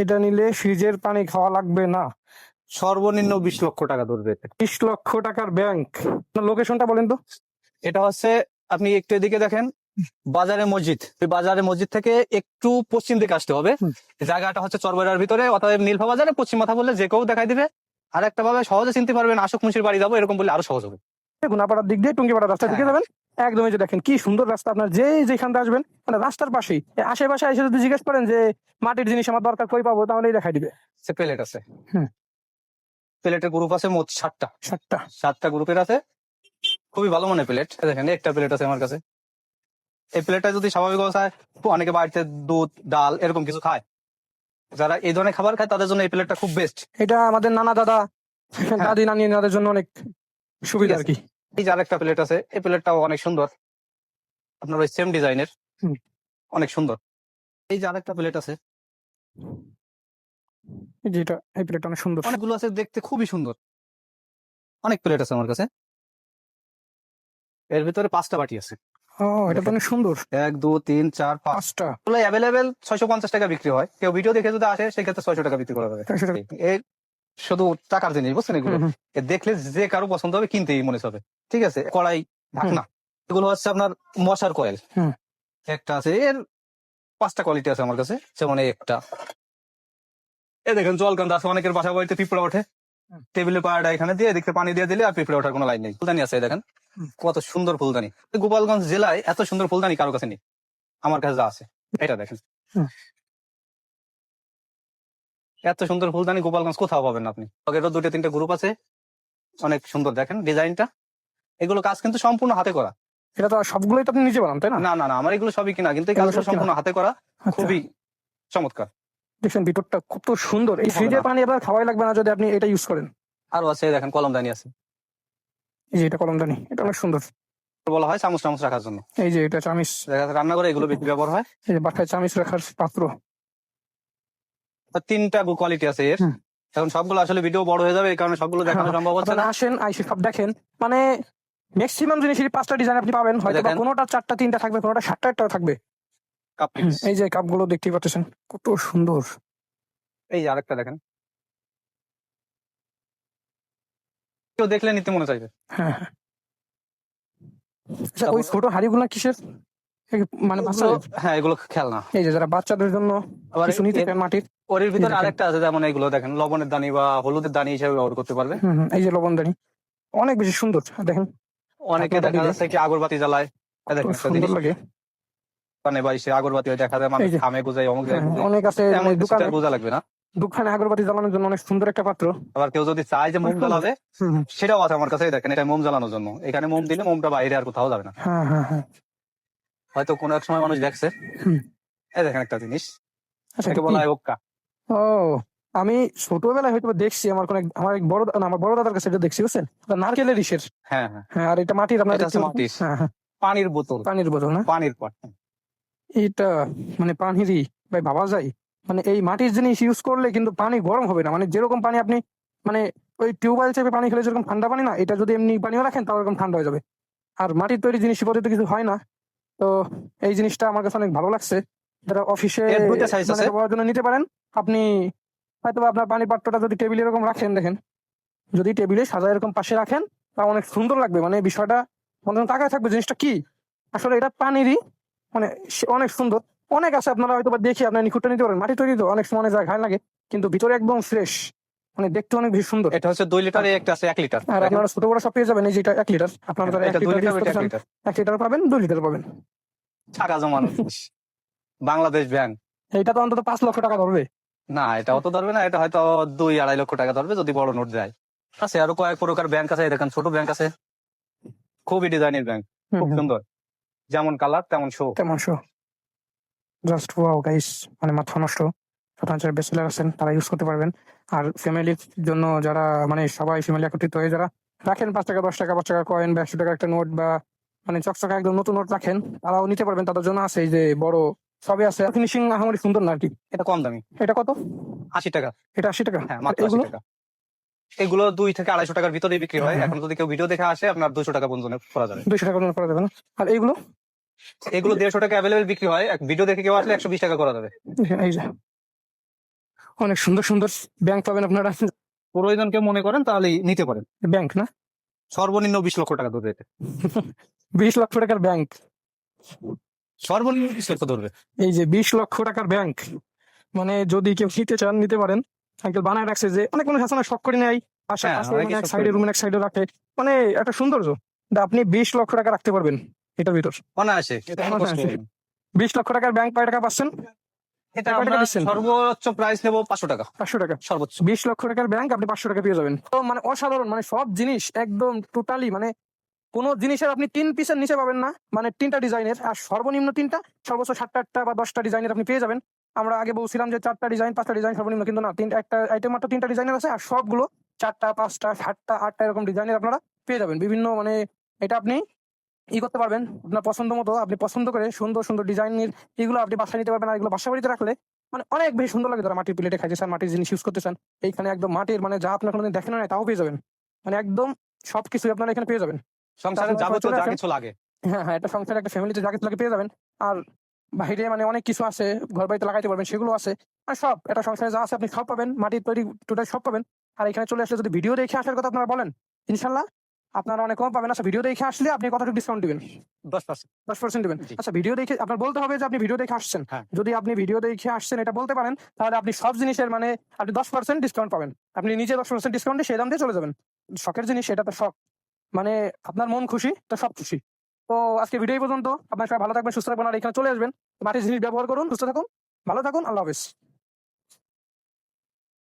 এটা নিলে ফ্রিজের পানি খাওয়া লাগবে না। সর্বনিম্ন 20 লক্ষ টাকা ধরবে। 20 লক্ষ টাকার ব্যাংক। লোকেশনটা বলেন তো। এটা হচ্ছে আপনি একটু এদিকে দেখেন, বাজারে মসজিদ, ওই বাজারে মসজিদ থেকে একটু পশ্চিম দিকে আসতে হবে। জায়গাটা হচ্ছে চরবরার ভিতরে, অতএব নীলফা বাজারে পশ্চিম মাথা বললে যে কেউ দেখাই দিবে। আর একটা ভাবে সহজে চিনতে পারবেন, আশোক মুন্সির বাড়ি যাবো এরকম বললে আরো সহজ হবে। গুনাপাড়ার দিক দিয়ে টুঙ্গিপাড়া রাস্তা ঢুকে হ্যাঁ। যাবেন, একদম এই যে দেখেন কি সুন্দর রাস্তা। আপনার যেখান থেকে আসবেন মানে রাস্তার পাশেই, আশেপাশে এসে যদি জিজ্ঞেস করেন যে মাটির জিনিস আমার দরকার কই পাবো, তাহলেই দেখাই দিবে। সে প্লেট আছে, হুম। প্লেটের গ্রুপ আছে মোট 7টা। 7টা গ্রুপের আছে, খুবই ভালো মনে প্লেট। দেখেন একটা প্লেট আছে আমার কাছে। এই প্লেটটা যদি স্বাভাবিক অবস্থায় অনেকে বাড়িতে দুধ ডাল এরকম কিছু খায়, যারা এই ধরনের খাবার খায় তাদের জন্য এই প্লেটটা খুব বেস্ট। এটা আমাদের নানা দাদা দাদি নানি এনাদের জন্য অনেক সুবিধা আর কি। এই যে আরেকটা প্লেট আছে, এই প্লেটটাও অনেক সুন্দর, আপনার ওই সেম ডিজাইনের, অনেক সুন্দর। এই যে আরেকটা প্লেট আছে, যেটা এই প্লেটটা অনেক সুন্দর। অনেকগুলো আছে, দেখতে খুবই সুন্দর। অনেক প্লেট আছে আমার কাছে। এর ভিতরে 5টা বাটি আছে। ও, এটা তো অনেক সুন্দর। 1 2 3 4 5টা এগুলো অ্যাভেলেবেল 650 টাকা বিক্রি হয়। কেউ ভিডিও দেখে যদি আসে সেক্ষেত্রে 600 টাকা বিক্রি করা যাবে। 600 টাকা। এই শুধু টাকার জিনিস, বুঝছেন? এগুলো এ দেখলে যে কারো পছন্দ হবে কিনতেই মনে হবে। ঠিক আছে, কড়াই, ঢাকনা, এগুলো হচ্ছে আপনার মশার কয়েল। একটা আছে, এর 5টা কোয়ালিটি আছে আমার কাছে। যেমন একটা এ দেখেন জলকান্দা আছে, অনেকের বাসা বাড়িতে পিঁপড়া ওঠে, টেবিলে পাড়াটা এখানে দিয়ে এদিকে পানি দিয়ে দিলে আর পিঁপড়ে ওঠার কোনো লাইন নেই। ফুলদানি আছে দেখেন, কত সুন্দর ফুলদানি। গোপালগঞ্জ জেলায় এত সুন্দর ফুলদানি কারো কাছে নেই, আমার কাছে যা আছে। এটা দেখেন, এত সুন্দর ফুলদানি গোপালগঞ্জ কোথাও পাবেন না আপনি। আগেরও 2-3টা গ্রুপ আছে, অনেক সুন্দর। দেখেন ডিজাইনটা, এগুলো কাজ কিন্তু সম্পূর্ণ হাতে করা। এটা তো সবগুলোই তো আপনি নিজে বানান, তাই না? না না না, আমার এগুলো সবই কিনা, কিন্তু এই কাজগুলো সম্পূর্ণ হাতে করা, খুবই চমৎকার। দেখেন ভিতরটা কত সুন্দর। এই ফ্রিজের পানি আপনার খাওয়াই লাগবে না যদি আপনি এটা ইউজ করেন। আরো আছে দেখেন কলমদানি আছে, এই যে এটা কলমদানি, এটা অনেক সুন্দর। বলা হয় চামচ টামচ রাখার জন্য। এই যে এটা চামিচ, রান্না করে এগুলো বেশি ব্যবহার হয়। এই যে বাসায় চামিচ রাখার পাত্র। 3টা কোয়ালিটি আছে এর। এখন সবগুলো আসলে ভিডিও বড় হয়ে যাবে, এই কারণে সবগুলো দেখানো সম্ভব হচ্ছে না। আসেন আইসে সব দেখেন, মানে ম্যাক্সিমাম জিনিসের 5টা ডিজাইন আপনি পাবেন। হয়তো কোনোটা 4টা 3টা থাকবে, কোনোটা 7টা 8টা থাকবে। এই যে কাপগুলো দেখতেই পাচ্ছেন কত সুন্দর। এই আরেকটা দেখেন, কেউ দেখলে নিতে মনে চাইবে। হ্যাঁ, ওই ছোট হাড়িগুলো কিসের? মানে হ্যাঁ, এগুলো খেলনা। এই যে যারা বাচ্চাদের জন্য কিছু নিতে চায় মাটির। ওর ভিতরে আরেকটা আছে, যেমন এগুলো দেখেন লবণের দানি বা হলুদের দানি হিসেবে ব্যবহার করতে পারবে। এই যে লবণ দানি, অনেক বেশি সুন্দর। দেখেন অনেকে দেখা যাচ্ছে কি আগরবাতি জ্বালায়, দেখেন সুন্দর লাগে। দোকানে বা এসে আগরবাতি দেখা যায় মানুষ খামে গুজাই অমুক জায়গায় অনেক আছে দোকানে বোঝা লাগবে না। দোকানে আগরবাতি জ্বালানোর জন্য অনেক সুন্দর একটা পাত্র। আবার কেউ যদি চায় যে মোম জ্বালাবে, সেটাও আছে আমার কাছে। দেখেন এটা মোম জ্বালানোর জন্য, এখানে মোম দিলে মোমটা বাইরে আর কোথাও যাবে না। হয়তো কোনো এক সময় মানুষ দেখছে। এই দেখেন একটা জিনিস, এটাকে বলা হয় ওক্কা। ও, আমি ছোটবেলায় হয়তো দেখছি, আমার এক বড় দাদার কাছে এটা দেখছি, বুঝছেন? নারকেলের ইসের। হ্যাঁ, আর এটা মাটির, আপনার পানির বোতল। না, পানির পট। এটা মানে পানিরই ভাই ভাবা যায়। মানে এই মাটির জিনিস ইউজ করলে কিন্তু পানি গরম হবে না। মানে যেরকম পানি আপনি মানে ওই টিউবওয়েল চেপে পানি খেলে যেরকম ঠান্ডা পানি না, এটা যদি এমনি পানিও রাখেন তাও এরকম ঠান্ডা হয়ে যাবে। আর মাটির তৈরি জিনিস পদ্ধতি কিছু হয় না। তো এই জিনিসটা আমার কাছে অনেক ভালো লাগছে। যারা অফিসে ব্যবহারের জন্য নিতে পারেন আপনি। হয়তো আপনার পানি পাত্রটা যদি টেবিলে এরকম রাখেন, দেখেন যদি টেবিলে সাজায় এরকম পাশে রাখেন তা অনেক সুন্দর লাগবে। মানে বিষয়টা মনে তাকায় থাকবে জিনিসটা কি আসলে এটা পানিরই, মানে অনেক সুন্দর। অনেক আছে, আপনারা হয়তো দেখি আপনার নিখুঁতটা নিতে পারেন। মাটি তৈরি তো অনেক সময় যায় ঘায় লাগে, কিন্তু ভিতরে একদম ফ্রেশ, মানে দেখতে অনেক বেশি সুন্দর। এটা হচ্ছে 2 লিটার, একটা আছে 1 লিটার। আর আপনারা ছোট বড় সব পেয়ে যাবেন। এই যে এটা 1 লিটার, আপনারা 1 লিটার পাবেন, 2 লিটার পাবেন। টাকা জমানো বাংলাদেশ ব্যাংক। এটা তো অন্তত 5 লক্ষ টাকা ধরবে না, এটা অত ধরবে না, এটা হয়তো 2-2.5 লক্ষ টাকা ধরবে যদি বড় নোট যায়। আছে আরো কয়েক প্রকার ব্যাংক আছে, দেখেন ছোট ব্যাংক আছে, খুবই ডিজাইনের ব্যাংক, খুব সুন্দর। যেমন কালার তেমন শো। জাস্ট ওয়াও গাইস, মানে মাথা নষ্ট। যারা ব্যাচেলর আছেন তারা ইউজ করতে পারবেন। আর ফ্যামিলির জন্য যারা মানে সবাই ফ্যামিলি একত্রিত হয়ে যারা রাখেন 5 টাকা 10 টাকা 5 টাকা কয়েন বা 100 টাকা একটা নোট বা মানে চকচকা একদম নতুন নোট রাখেন, তারাও নিতে পারবেন। তাদের জন্য আছে এই যে বড় সবই আছে। ফিনিশিং আহামরি সুন্দর না আর কি। এটা কম দামি। এটা কত? 80 টাকা। এটা 80 টাকা? হ্যাঁ, মাত্র 80 টাকা। এগুলো 2 থেকে 250 টাকার ভিতরে বিক্রি হয়। এখন যদি কেউ ভিডিও দেখে আসে আপনার 200 টাকা পর্যন্ত করা যাবে। 200 টাকা পর্যন্ত করা যাবে না? আর এগুলো 150 টাকা অ্যাভেলেবেল বিক্রি হয়। এক ভিডিও দেখে কেউ আসলে 120 টাকা করা যাবে। এই যে অনেক সুন্দর সুন্দর ব্যাংক পাবেন আপনারা। প্রয়োজন কেউ মনে করেন তাহলে নিতে পারেন। ব্যাংক না, সর্বনিম্ন 20 লক্ষ টাকা ধরবে এটা। 20 লক্ষ টাকার ব্যাংক। সর্বনিম্ন 20 লক্ষ ধরবে। এই যে 20 লক্ষ টাকার ব্যাংক, মানে যদি কেউ নিতে চান নিতে পারেন। আঙ্কেল বানায় রাখছে যে অনেক মানুষ আছে না শখ করে নেয়, পাশে হ্যাঁ, পাশে অনেকে মানে এক শখ করে সাইডে নেয়। রুমের এক সাইডে রাখে, মানে একটা সৌন্দর্য। আপনি 20 লক্ষ টাকা রাখতে পারবেন এটার ভিতর। অনায়াসে, এটা কোনো কষ্ট হবে না। 20 লক্ষ টাকার ব্যাংক কয় টাকা পাচ্ছেন? এটা কয় টাকা আমরা দিচ্ছেন? সর্বোচ্চ প্রাইস নেবো 500 টাকা 500 টাকা। সর্বোচ্চ। 20 লক্ষ টাকার ব্যাংক আপনি 500 টাকা পেয়ে যাবেন। তো মানে অসাধারণ, মানে সব জিনিস একদম টোটালি, মানে কোন জিনিসের আপনি 3 পিসের নিচে পাবেন না, মানে 3টা ডিজাইনের, আর সর্বনিম্ন 3টা, সর্বোচ্চ 7টা 8টা বা 10টা ডিজাইনের আপনি পেয়ে যাবেন। আমরা আগে বলছিলাম যে 4টা ডিজাইন 5টা ডিজাইন সর্বনিম্ন, কিন্তু না, একটা আইটেম মাত্র 3টা ডিজাইনের আছে, আর সবগুলো 4টা 5টা 7টা 8টা এরকম ডিজাইনের আপনারা পেয়ে যাবেন বিভিন্ন, মানে এটা আপনি করতে পারবেন আপনার পছন্দ মতো, আপনি পছন্দ করে সুন্দর সুন্দর ডিজাইনের এগুলো আপনি বাসায় নিতে পারবেন। আর এগুলো বাসা বাড়িতে রাখলে মানে অনেক বেশি সুন্দর লাগে। যারা মাটির প্লেটে খাইতে চান, মাটির জিনিস ইউজ করতে চান, এইখানে একদম মাটির, মানে যা আপনার কোনোদিন দেখেন না তাও পেয়ে যাবেন, মানে একদম সবকিছু আপনারা এখানে পেয়ে যাবেন। সংসারে আপনারা যাবতীয় চলে যা আসেন। কিছু লাগে। হ্যাঁ হ্যাঁ, একটা সংসারে একটা ফ্যামিলিতে যা কিছু লাগে পেয়ে যাবেন। আর বাইরে মানে অনেক কিছু আছে, ঘর বাড়িতে লাগাইতে পারবেন, সেগুলো আছে। আর সব এটা সংসারে যা আছে আপনি সব পাবেন, মাটির তৈরি টোটাল সব পাবেন। আর এখানে চলে আসলে যদি ভিডিও দেখে আসার কথা আপনারা বলেন, ইনশাল্লাহ আপনারা অনেক কম পাবেন। আচ্ছা, ভিডিও দেখে আসলে আপনি কতটুকু ডিসকাউন্ট দিবেন? 10%। 10% দিবেন। জি। আচ্ছা, ভিডিও দেখে আপনার বলতে হবে যে আপনি ভিডিও দেখে আসছেন। হ্যাঁ। যদি আপনি ভিডিও দেখে আসছেন এটা বলতে পারেন, তাহলে আপনি সব জিনিসের মানে আপনি 10% ডিসকাউন্ট পাবেন। আপনি নিজে 10% ডিসকাউন্টে সেই দাম দিয়ে চলে যাবেন। শখের জিনিস, এটা তো শখ, মানে আপনার মন খুশি তো সব খুশি। তো আজকে ভিডিও এই পর্যন্ত। আপনার সবাই ভালো থাকবেন, সুস্থ থাকবেন, আর এখানে চলে আসবেন, মাটির জিনিস ব্যবহার করুন, সুস্থ থাকুন, ভালো থাকুন, আল্লাহ হাফেজ।